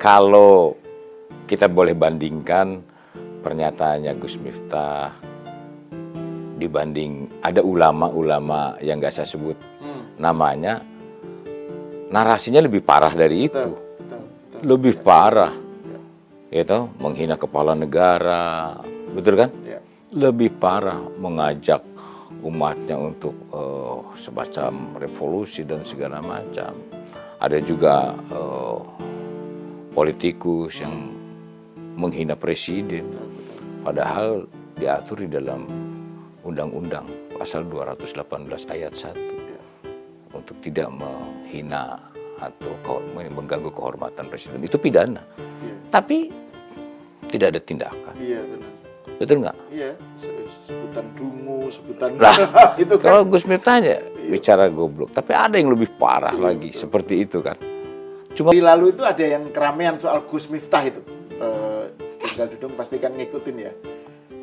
kalau kita boleh bandingkan pernyataannya Gus Miftah dibanding ada ulama-ulama yang nggak saya sebut namanya, narasinya lebih parah dari itu. Lebih parah. Itu menghina kepala negara, betul kan? Lebih parah, mengajak umatnya untuk semacam revolusi dan segala macam. Ada juga politikus yang menghina presiden, padahal diatur di dalam undang-undang pasal 218 ayat 1 untuk tidak menghina atau mengganggu kehormatan presiden. Itu pidana. Tapi tidak ada tindakan. Iya, benar. Betul nggak? Iya, sebutan dungu, sebutan itu kan. Kalau Gus Miftah aja bicara goblok, tapi ada yang lebih parah lagi, seperti itu kan. Cuma di lalu itu ada yang keramaian soal Gus Miftah itu. Jenderal Dudung pasti kan ngikutin ya.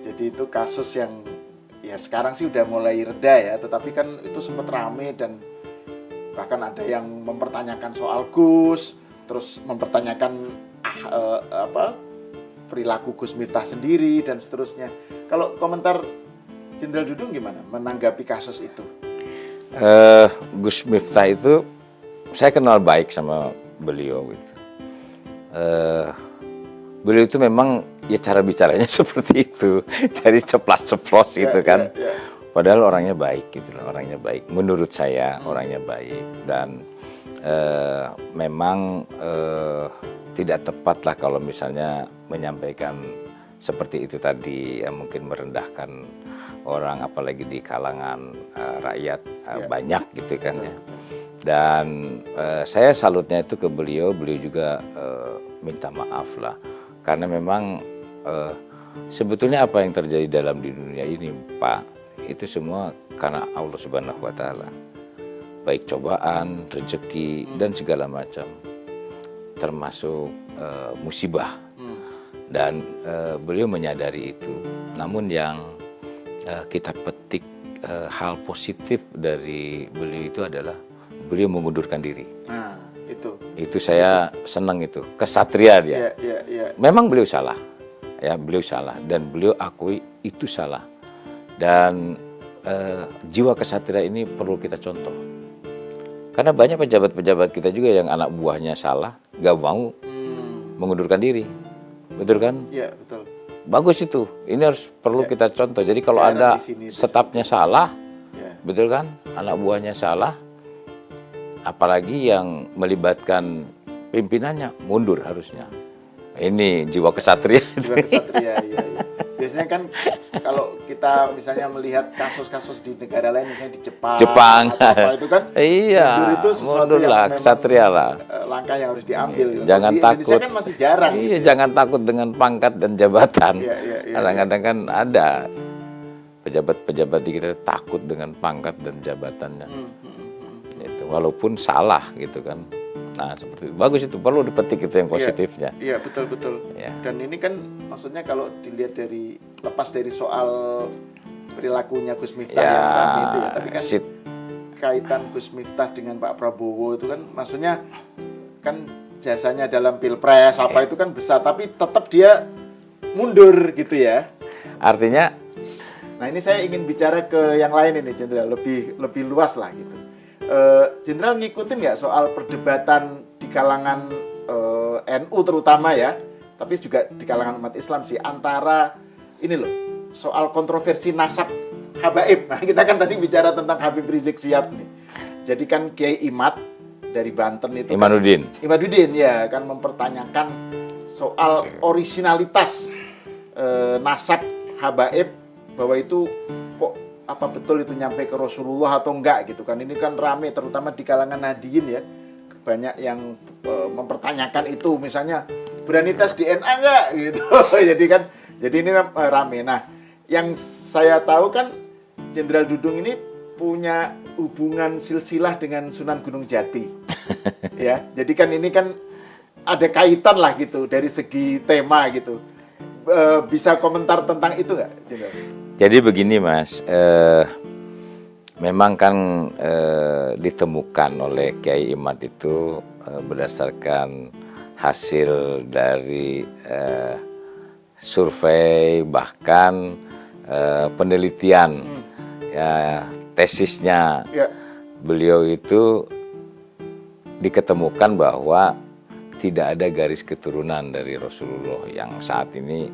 Jadi itu kasus yang ya sekarang sih udah mulai reda ya, tetapi kan itu sempat rame dan bahkan ada yang mempertanyakan soal Gus, terus mempertanyakan perilaku Gus Miftah sendiri dan seterusnya. Kalau komentar Jenderal Dudung gimana menanggapi kasus itu? Gus Miftah itu saya kenal baik sama beliau gitu. Beliau itu memang ya cara bicaranya seperti itu, jadi ceplas-ceplos gitu kan. Padahal orangnya baik gitu loh, orangnya baik. Menurut saya orangnya baik dan memang tidak tepat lah kalau misalnya menyampaikan seperti itu tadi, ya mungkin merendahkan orang apalagi di kalangan rakyat banyak gitu kan ya. Dan saya salutnya itu ke beliau juga minta maaf lah. Karena memang sebetulnya apa yang terjadi dalam di dunia ini Pak, itu semua karena Allah Subhanahu wa Ta'ala. Baik cobaan, rezeki dan segala macam, termasuk musibah. Dan beliau menyadari itu. Namun yang kita petik hal positif dari beliau itu adalah beliau mengundurkan diri. Nah, itu saya senang itu, kesatria dia. Memang beliau salah, ya beliau salah dan beliau akui itu salah. Dan jiwa kesatria ini perlu kita contoh. Karena banyak pejabat-pejabat kita juga yang anak buahnya salah, gak mau mengundurkan diri, betul kan? Iya betul. Bagus itu, ini harus perlu kita contoh. Jadi kalau ada stafnya salah, betul kan? Anak buahnya salah. Apalagi yang melibatkan pimpinannya, mundur harusnya. Ini jiwa kesatria. Jiwa kesatria, iya. Biasanya kan kalau kita misalnya melihat kasus-kasus di negara lain, misalnya di Jepang atau apa itu kan, mundur itu sesuatu yang memang kesatria lah. Langkah yang harus diambil. Jangan di takut. Indonesia kan masih jarang. Iya, gitu jangan takut dengan pangkat dan jabatan. Kadang-kadang kan ada pejabat-pejabat di kita takut dengan pangkat dan jabatannya. Itu walaupun salah gitu kan. Nah seperti itu. Bagus itu, perlu dipetik itu yang positifnya. Iya betul. Ya. Dan ini kan maksudnya kalau dilihat dari lepas dari soal perilakunya Gus Miftah yang kami itu ya, tapi kan kaitan Gus Miftah dengan Pak Prabowo itu kan maksudnya kan jasanya dalam pilpres apa itu kan besar, tapi tetap dia mundur gitu ya. Artinya, nah ini saya ingin bicara ke yang lain ini Jenderal, lebih luas lah gitu. Jenderal ngikutin nggak soal perdebatan di kalangan NU terutama ya, tapi juga di kalangan umat Islam sih, antara ini loh soal kontroversi nasab habaib. Nah kita kan tadi bicara tentang Habib Rizik Syihab nih. Jadi kan Kiai Imad dari Banten itu Imaduddin ya kan mempertanyakan soal originalitas nasab habaib, bahwa itu kok apa betul itu nyampe ke Rasulullah atau enggak gitu kan. Ini kan rame terutama di kalangan Nahdiyin ya, banyak yang mempertanyakan itu, misalnya berani tes DNA enggak gitu. jadi ini rame. Nah yang saya tahu kan Jenderal Dudung ini punya hubungan silsilah dengan Sunan Gunung Jati ya, jadi kan ini kan ada kaitan lah gitu dari segi tema gitu. Bisa komentar tentang itu nggak, Jenderal? Jadi begini Mas, memang kan ditemukan oleh Kiai Imad itu berdasarkan hasil dari survei, bahkan penelitian, ya tesisnya. Ya. Beliau itu diketemukan bahwa tidak ada garis keturunan dari Rasulullah. Yang saat ini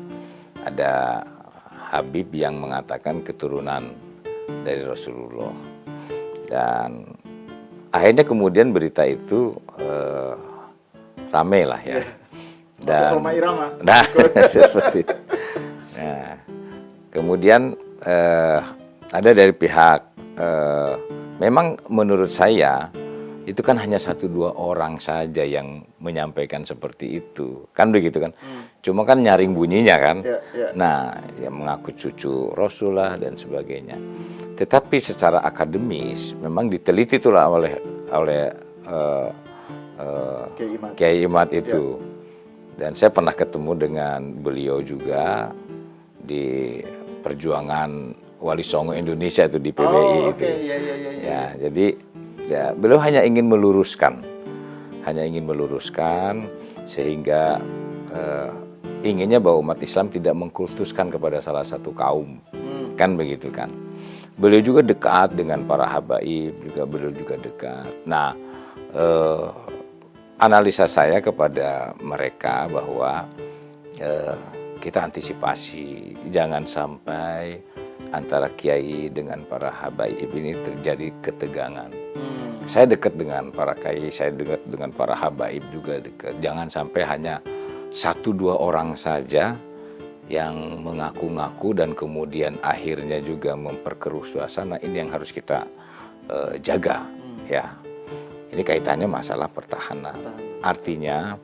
ada Habib yang mengatakan keturunan dari Rasulullah. Dan akhirnya kemudian berita itu rame lah ya. Dan Roma Irama. nah seperti itu. Nah, kemudian ada dari pihak memang menurut saya itu kan hanya 1-2 orang saja yang menyampaikan seperti itu, kan begitu kan? Cuma kan nyaring bunyinya kan. Ya. Nah, yang mengaku cucu Rasulullah dan sebagainya. Tetapi secara akademis memang diteliti tuh oleh Kiai Imad itu. Dan saya pernah ketemu dengan beliau juga di perjuangan Wali Songo Indonesia itu di PBI itu. Ya, jadi ya, beliau hanya ingin meluruskan sehingga inginnya bahwa umat Islam tidak mengkultuskan kepada salah satu kaum, kan begitu kan. Beliau juga dekat dengan para habaib, beliau juga dekat. Nah, analisa saya kepada mereka bahwa kita antisipasi jangan sampai antara kiai dengan para habaib ini terjadi ketegangan. Saya dekat dengan para kiai, saya dekat dengan para habaib juga dekat. Jangan sampai hanya 1-2 orang saja yang mengaku-ngaku dan kemudian akhirnya juga memperkeruh suasana. Ini yang harus kita jaga, ya. Ini kaitannya masalah pertahanan. Artinya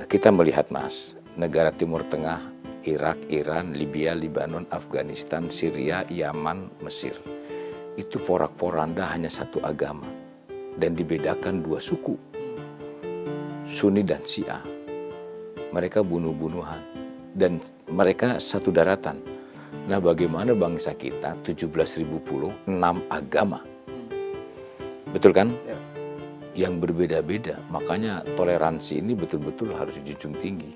kita melihat Mas, negara Timur Tengah, Irak, Iran, Libya, Lebanon, Afghanistan, Syria, Yaman, Mesir. Itu porak-poranda hanya satu agama dan dibedakan 2 suku, Sunni dan Syiah. Mereka bunuh-bunuhan dan mereka satu daratan. Nah, bagaimana bangsa kita 17.000 pulau, 6 agama, betul kan? Ya. Yang berbeda-beda, makanya toleransi ini betul-betul harus dijunjung tinggi.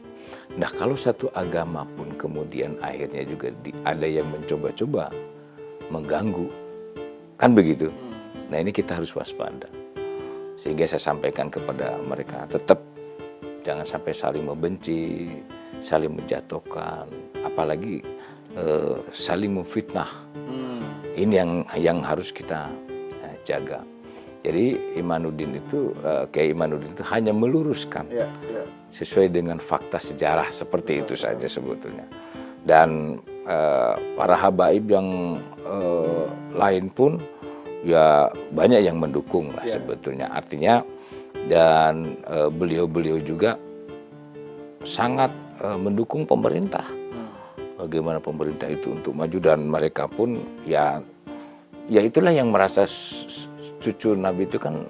Nah, kalau satu agama pun kemudian akhirnya juga ada yang mencoba-coba mengganggu, kan begitu? Nah, ini kita harus waspada. Sehingga saya sampaikan kepada mereka, tetap jangan sampai saling membenci, saling menjatuhkan, apalagi saling memfitnah. Ini yang harus kita jaga. Jadi Kiai Imanuddin itu hanya meluruskan sesuai dengan fakta sejarah seperti itu saja sebetulnya. Dan para habaib yang lain pun ya banyak yang mendukung lah sebetulnya. Artinya dan beliau-beliau juga sangat mendukung pemerintah. Bagaimana pemerintah itu untuk maju, dan mereka pun ya itulah yang merasa cucu Nabi itu kan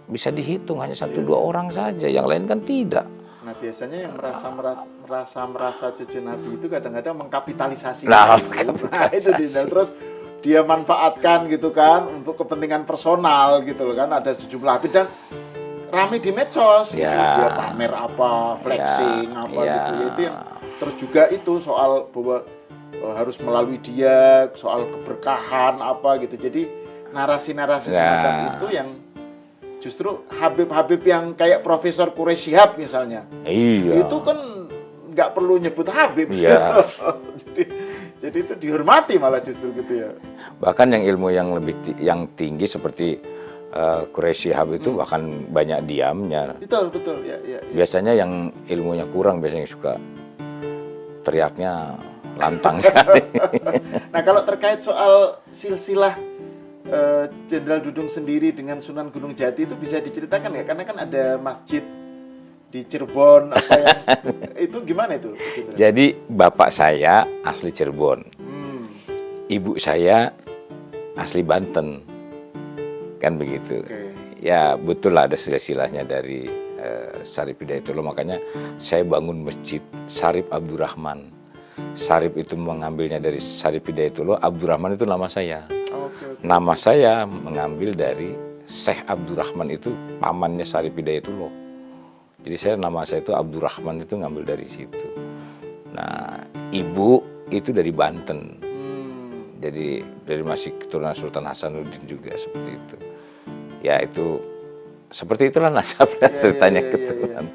bisa dihitung hanya 1-2 orang saja, yang lain kan tidak. Nah, biasanya yang merasa cucu Nabi itu kadang-kadang mengkapitalisasi. Nah, itu terus dia manfaatkan gitu kan untuk kepentingan personal gitu loh kan. Ada sejumlah habib dan rame di medsos gitu. Dia pamer apa, flexing gitu. Itu yang terus juga itu soal bahwa harus melalui dia, soal keberkahan apa gitu. Jadi narasi-narasi semacam itu yang justru habib-habib yang kayak Profesor Quraish Shihab misalnya, itu kan nggak perlu nyebut habib. Jadi itu dihormati malah justru gitu ya. Bahkan yang ilmu yang tinggi seperti Quraish Shihab itu bahkan banyak diamnya. Betul ya. Biasanya yang ilmunya kurang biasanya suka teriaknya lantang sekali. Nah, kalau terkait soal silsilah Jenderal Dudung sendiri dengan Sunan Gunung Jati itu bisa diceritakan ya? Karena kan ada masjid di Cirebon apa yang itu gimana itu? Jadi bapak saya asli Cirebon, ibu saya asli Banten, kan begitu. Ya betul lah, ada silsilahnya dari Syarif Hidayatullah. Makanya saya bangun masjid Syarif Abdurrahman. Syarif itu mengambilnya dari Syarif Hidayatullah, Abdurrahman itu nama saya. Nama saya mengambil dari Syekh Abdurrahman, itu pamannya Syarif Hidayatullah. Jadi nama saya itu Abdurrahman itu ngambil dari situ. Nah, ibu itu dari Banten. Jadi dari masih keturunan Sultan Hasanuddin juga seperti itu. Ya itu seperti itulah nasabnya ceritanya keturunan.